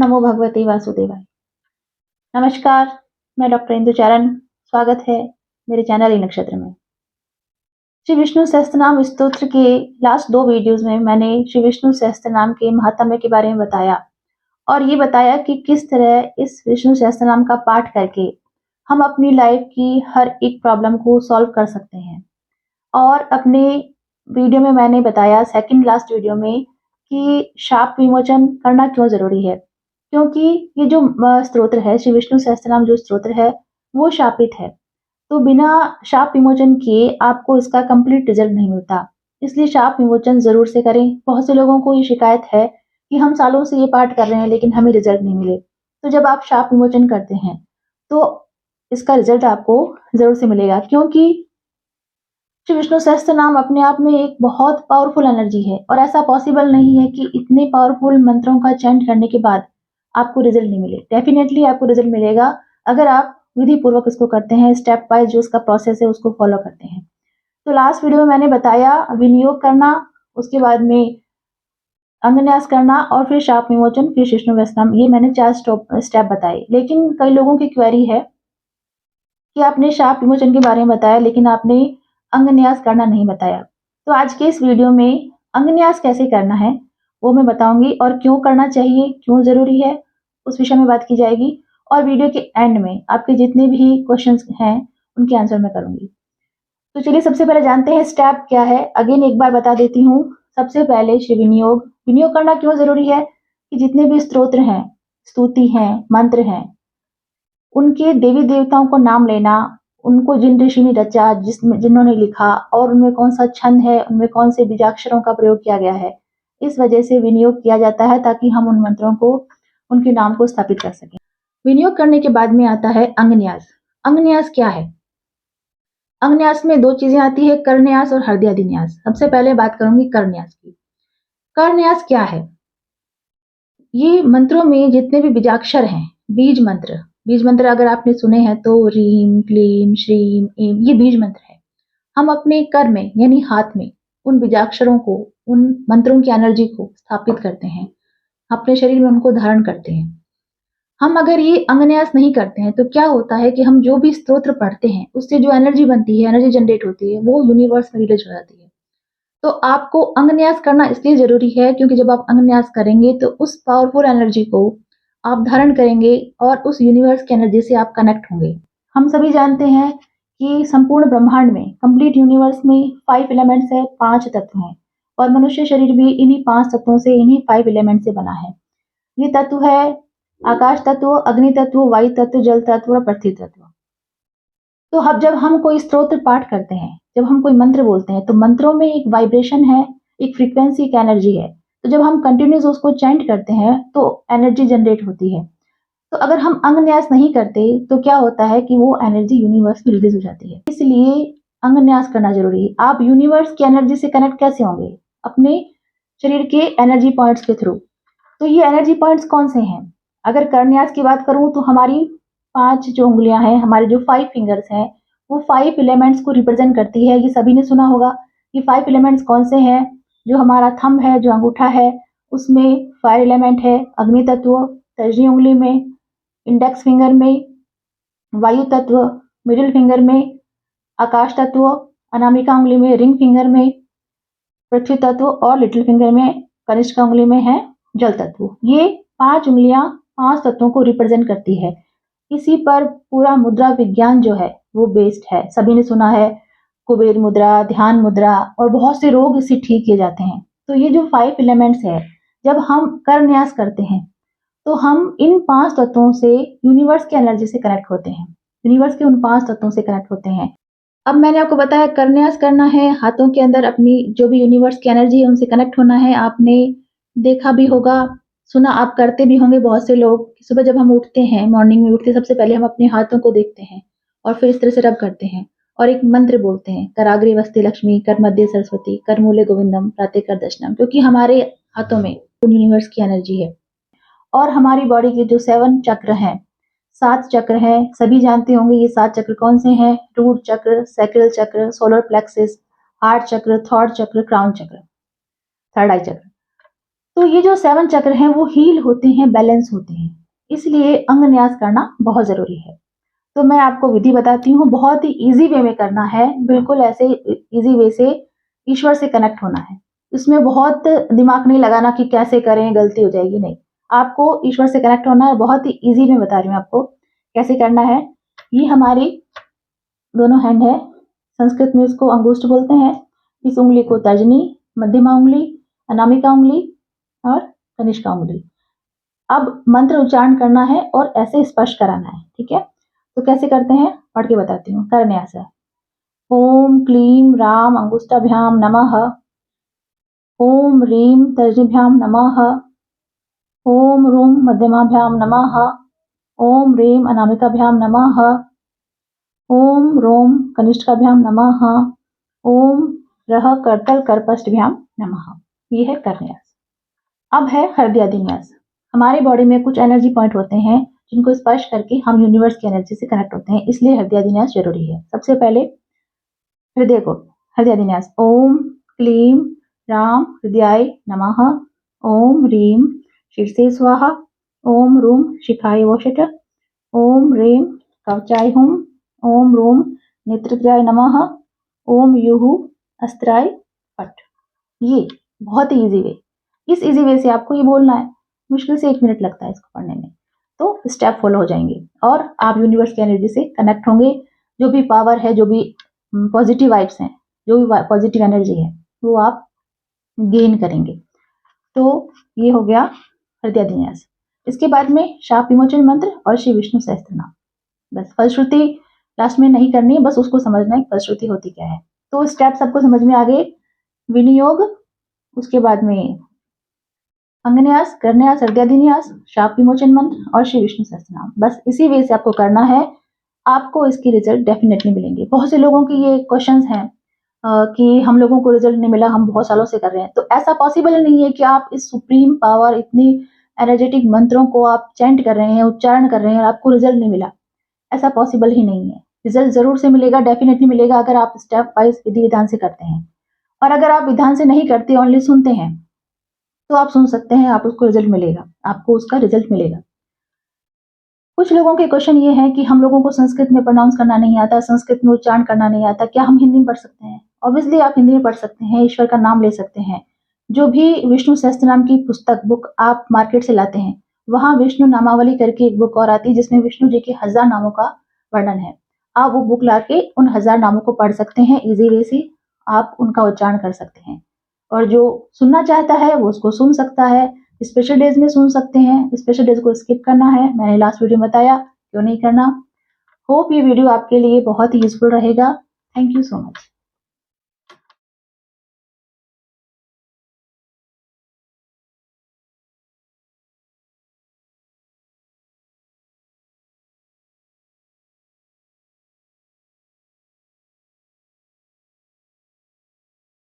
नमो भगवते वासुदेवाय। नमस्कार, मैं डॉक्टर इंदुचारण। स्वागत है मेरे चैनल ई नक्षत्र में। श्री विष्णु सहस्त्रनाम स्तोत्र के लास्ट 2 वीडियोस में मैंने श्री विष्णु सहस्त्रनाम के महात्म्य के बारे में बताया और ये बताया कि किस तरह इस विष्णु सहस्त्रनाम का पाठ करके हम अपनी लाइफ की हर एक प्रॉब्लम को सॉल्व कर सकते हैं। और अपने वीडियो में मैंने बताया, सेकंड लास्ट वीडियो में, कि शाप विमोचन करना क्यों ज़रूरी है। क्योंकि ये जो स्तोत्र है, श्री विष्णु सहस्त्रनाम जो स्तोत्र है, वो शापित है। तो बिना शाप विमोचन किए आपको इसका कंप्लीट रिजल्ट नहीं मिलता। इसलिए शाप विमोचन ज़रूर से करें। बहुत से लोगों को ये शिकायत है कि हम सालों से ये पाठ कर रहे हैं लेकिन हमें रिजल्ट नहीं मिले। तो जब आप शाप विमोचन करते हैं, तो इसका रिजल्ट आपको ज़रूर से मिलेगा, क्योंकि श्री विष्णु सहस्त्रनाम अपने आप में एक बहुत पावरफुल एनर्जी है और ऐसा पॉसिबल नहीं है कि इतने पावरफुल मंत्रों का चैंट करने के बाद आपको रिजल्ट नहीं मिले। डेफिनेटली आपको रिजल्ट मिलेगा अगर आप विधि पूर्वक इसको करते हैं, स्टेप वाइज जो इसका प्रोसेस है उसको फॉलो करते हैं। तो लास्ट वीडियो में मैंने बताया विनियोग करना, उसके बाद में अंगन्यास करना और फिर शाप विमोचन, फिर विष्णु सहस्त्रनाम। ये मैंने 4 स्टेप बताए। लेकिन कई लोगों की क्वेरी है कि आपने शाप विमोचन के बारे में बताया लेकिन आपने अंगन्यास करना नहीं बताया। तो आज के इस वीडियो में अंगन्यास कैसे करना है वो मैं बताऊंगी और क्यों करना चाहिए, क्यों ज़रूरी है, उस विषय में बात की जाएगी। और वीडियो के एंड में आपके जितने भी क्वेश्चंस हैं उनके आंसर मैं करूंगी। तो चलिए सबसे पहले जानते हैं स्टेप क्या है। अगेन एक बार बता देती हूँ। सबसे पहले श्री विनियोग। विनियोग करना क्यों ज़रूरी है कि जितने भी स्तोत्र हैं, स्तुति हैं, मंत्र हैं, उनके देवी देवताओं को नाम लेना, उनको जिन ऋषि ने रचा, जिन्होंने लिखा और उनमें कौन सा छंद है, उनमें कौन से बीजाक्षरों का प्रयोग किया गया है, इस वजह से विनियोग किया जाता है ताकि हम उन मंत्रों को, उनके नाम को स्थापित कर सकें। विनियोग करने के बाद में आता है अंगन्यास। अंगन्यास क्या है? अंगन्यास में 2 चीजें आती है, करन्यास और हृदयादिन्यास। सबसे पहले बात करूंगी करन्यास की। करन्यास क्या है? ये मंत्रों में जितने भी बीजाक्षर हैं, बीज मंत्र अगर आपने सुने हैं तो रीम, क्लीम, श्रीम, एम, ये बीज मंत्र है। हम अपने कर में यानी हाथ में उन बीजाक्षरों को, उन मंत्रों की एनर्जी को स्थापित करते हैं, अपने शरीर में उनको धारण करते हैं। हम अगर ये अंगन्यास नहीं करते हैं तो क्या होता है कि हम जो भी स्तोत्र पढ़ते हैं उससे जो एनर्जी बनती है, एनर्जी जनरेट होती है, वो यूनिवर्स में रिलीज हो जाती है। तो आपको अंगन्यास करना इसलिए ज़रूरी है क्योंकि जब आप अंगन्यास करेंगे तो उस पावरफुल एनर्जी को आप धारण करेंगे और उस यूनिवर्स की एनर्जी से आप कनेक्ट होंगे। हम सभी जानते हैं कि संपूर्ण ब्रह्मांड में, कंप्लीट यूनिवर्स में 5 एलिमेंट्स है, 5 तत्व हैं और मनुष्य शरीर भी इन्हीं 5 तत्वों से, इन्हीं 5 एलिमेंट से बना है। ये तत्व है आकाश तत्व, अग्नि तत्व, वायु तत्व, जल तत्व और पृथ्वी तत्व। तो अब जब हम कोई स्तोत्र पाठ करते हैं, जब हम कोई मंत्र बोलते हैं, तो मंत्रों में एक वाइब्रेशन है, एक फ्रीक्वेंसी, एक एनर्जी है। तो जब हम कंटिन्यूस उसको चैंट करते हैं तो एनर्जी जनरेट होती है। तो अगर हम अंगन्यास नहीं करते तो क्या होता है कि वो एनर्जी यूनिवर्स में रिलीज हो जाती है। इसलिए अंगन्यास करना जरूरी है। आप यूनिवर्स की एनर्जी से कनेक्ट कैसे होंगे? अपने शरीर के एनर्जी पॉइंट्स के थ्रू। तो ये एनर्जी पॉइंट्स कौन से हैं? अगर करन्यास की बात करूं तो हमारी 5 जो उंगलियां हैं, हमारे जो 5 फिंगर्स हैं, वो 5 एलिमेंट्स को रिप्रेजेंट करती है। ये सभी ने सुना होगा। ये 5 एलिमेंट्स कौन से हैं? जो हमारा थंब है, जो अंगूठा है, उसमें फायर एलिमेंट है, अग्नि तत्व, तर्जनी उंगली में, इंडेक्स फिंगर में वायु तत्व, मिडिल फिंगर में आकाश तत्व, अनामिका उंगली में, रिंग फिंगर में पृथ्वी तत्व और लिटिल फिंगर में, कनिष्ठ उंगली में है जल तत्व। ये 5 उंगलियां 5 तत्वों को रिप्रेजेंट करती है। इसी पर पूरा मुद्रा विज्ञान जो है वो बेस्ड है। सभी ने सुना है कुबेर मुद्रा, ध्यान मुद्रा और बहुत से रोग इससे ठीक किए जाते हैं। तो ये जो 5 एलिमेंट्स है, जब हम करन्यास करते हैं तो हम इन 5 तत्वों से यूनिवर्स की एनर्जी से कनेक्ट होते हैं। यूनिवर्स के उन 5 तत्वों से कनेक्ट होते हैं। अब मैंने आपको बताया करन्यास करना है, हाथों के अंदर अपनी जो भी यूनिवर्स की एनर्जी है उनसे कनेक्ट होना है। आपने देखा भी होगा, सुना, आप करते भी होंगे बहुत से लोग। सुबह जब हम उठते हैं, मॉर्निंग में उठते सबसे पहले हम अपने हाथों को देखते हैं और फिर इस तरह से रब करते हैं और एक मंत्र बोलते हैं, कराग्रे वस्ते लक्ष्मी, कर मध्य सरस्वती, कर मूले गोविंदम, प्रातः कर दर्शनम। क्योंकि हमारे हाथों में यूनिवर्स की एनर्जी है। और हमारी बॉडी के जो 7 चक्र हैं, 7 चक्र हैं, सभी जानते होंगे ये 7 चक्र कौन से हैं? रूट चक्र, सैक्रल चक्र, सोलर प्लेक्सिस, हार्ट चक्र, थॉर्ड चक्र, क्राउन चक्र, थर्ड आई चक्र। तो ये जो 7 चक्र हैं वो हील होते हैं, बैलेंस होते हैं, इसलिए अंग न्यास करना बहुत ज़रूरी है। तो मैं आपको विधि बताती हूँ, बहुत ही ईज़ी वे में करना है, बिल्कुल ऐसे ईज़ी वे से ईश्वर से कनेक्ट होना है। इसमें बहुत दिमाग नहीं लगाना कि कैसे करें, गलती हो जाएगी, नहीं। आपको ईश्वर से कनेक्ट होना है, बहुत ही ईज़ी में बता रही हूँ आपको, कैसे करना है। ये हमारी दोनों हैंड है, संस्कृत में इसको अंगुष्ठ बोलते हैं। इस उँगली को तर्जनी, मध्यमा उँगली, अनामिका उँगली और कनिष्ठा उँगली। अब मंत्र उच्चारण करना है और ऐसे स्पर्श कराना है, ठीक है? तो कैसे करते हैं पढ़ के बताती हूँ। करन्यास है। ओम क्लीं राम अंगुष्ठाभ्याम नमः। ओम ह्रीं तर्जनीभ्याम नमः। ओम रूं मध्यमाभ्याम नमः। ओम ह्रीं अनामिकाभ्याम नमः। ओम रोम कनिष्ठाभ्याम नमः। ओम रः करतल करपष्टभ्याम नमः। ये है करन्यास। अब है हृदयादिन्यास। हमारी बॉडी में कुछ एनर्जी पॉइंट होते हैं जिनको स्पर्श करके हम यूनिवर्स की एनर्जी से कनेक्ट होते हैं, इसलिए हृदयादिन्यास जरूरी है। सबसे पहले हृदय को, हृदयादिन्यास। ओम क्लीं राम हृदयाय नमः। ओम ह्रीं शीर्षे स्वाहा। ओम रूं शिखाय वोषट। ओम ह्रीं कवचाय हुम। ओम रूं नेत्रत्राय नमः। ओम युः अस्त्राय फट। ये बहुत ही ईजी वे, इस ईजी वे से आपको ये बोलना है। मुश्किल से 1 मिनट लगता है इसको पढ़ने में, तो स्टेप फॉलो हो जाएंगे और आप यूनिवर्स की एनर्जी से कनेक्ट होंगे। जो भी पावर है, जो भी पॉजिटिव वाइब्स हैं, जो भी पॉजिटिव एनर्जी है, वो आप गेन करेंगे। तो ये हो गया हृदयादिन्यास। इसके बाद में शाप विमोचन मंत्र और श्री विष्णु सहस्त्रनाम। बस फलश्रुति लास्ट में नहीं करनी है, बस उसको समझना है फलश्रुति होती क्या है। तो स्टेप सबको समझ में आ गए। विनियोग, उसके बाद में अंगन्यास, करन्यास, हृदयादिन्यास, शाप विमोचन मंत्र और श्री विष्णु सहस्त्रनाम। बस इसी वे से आपको करना है, आपको इसके रिजल्ट डेफिनेटली मिलेंगे। बहुत से लोगों की ये क्वेश्चंस हैं कि हम लोगों को रिजल्ट नहीं मिला, हम बहुत सालों से कर रहे हैं। तो ऐसा पॉसिबल नहीं है कि आप इस सुप्रीम पावर, इतनी एनर्जेटिक मंत्रों को आप चैंट कर रहे हैं, उच्चारण कर रहे हैं और आपको रिजल्ट नहीं मिला। ऐसा पॉसिबल ही नहीं है। रिजल्ट जरूर से मिलेगा, डेफिनेटली मिलेगा, अगर आप स्टेप वाइज विधि विधान से करते हैं। और अगर आप विधान से नहीं करते, ओनली सुनते हैं, तो आप सुन सकते हैं, आप उसको रिजल्ट मिलेगा, आपको उसका रिजल्ट मिलेगा। कुछ लोगों के क्वेश्चन ये है कि हम लोगों को संस्कृत में प्रोनाउंस करना नहीं आता, संस्कृत में उच्चारण करना नहीं आता, क्या हम हिंदी में पढ़ सकते हैं? ऑब्वियसली आप हिंदी में पढ़ सकते हैं, ईश्वर का नाम ले सकते हैं। जो भी विष्णु सहस्त्रनाम की पुस्तक बुक आप मार्केट से लाते हैं, वहां विष्णु नामावली करके एक बुक और आती है जिसमें विष्णु जी के 1000 नामों का वर्णन है। आप वो बुक लाके उन 1000 नामों को पढ़ सकते हैं, इजी वे से आप उनका उच्चारण कर सकते हैं। और जो सुनना चाहता है वो उसको सुन सकता है। स्पेशल डेज में सुन सकते हैं, स्पेशल डेज को स्किप करना है, मैंने लास्ट वीडियो में बताया क्यों नहीं करना। होप ये वीडियो आपके लिए बहुत ही यूजफुल रहेगा। Thank you so much.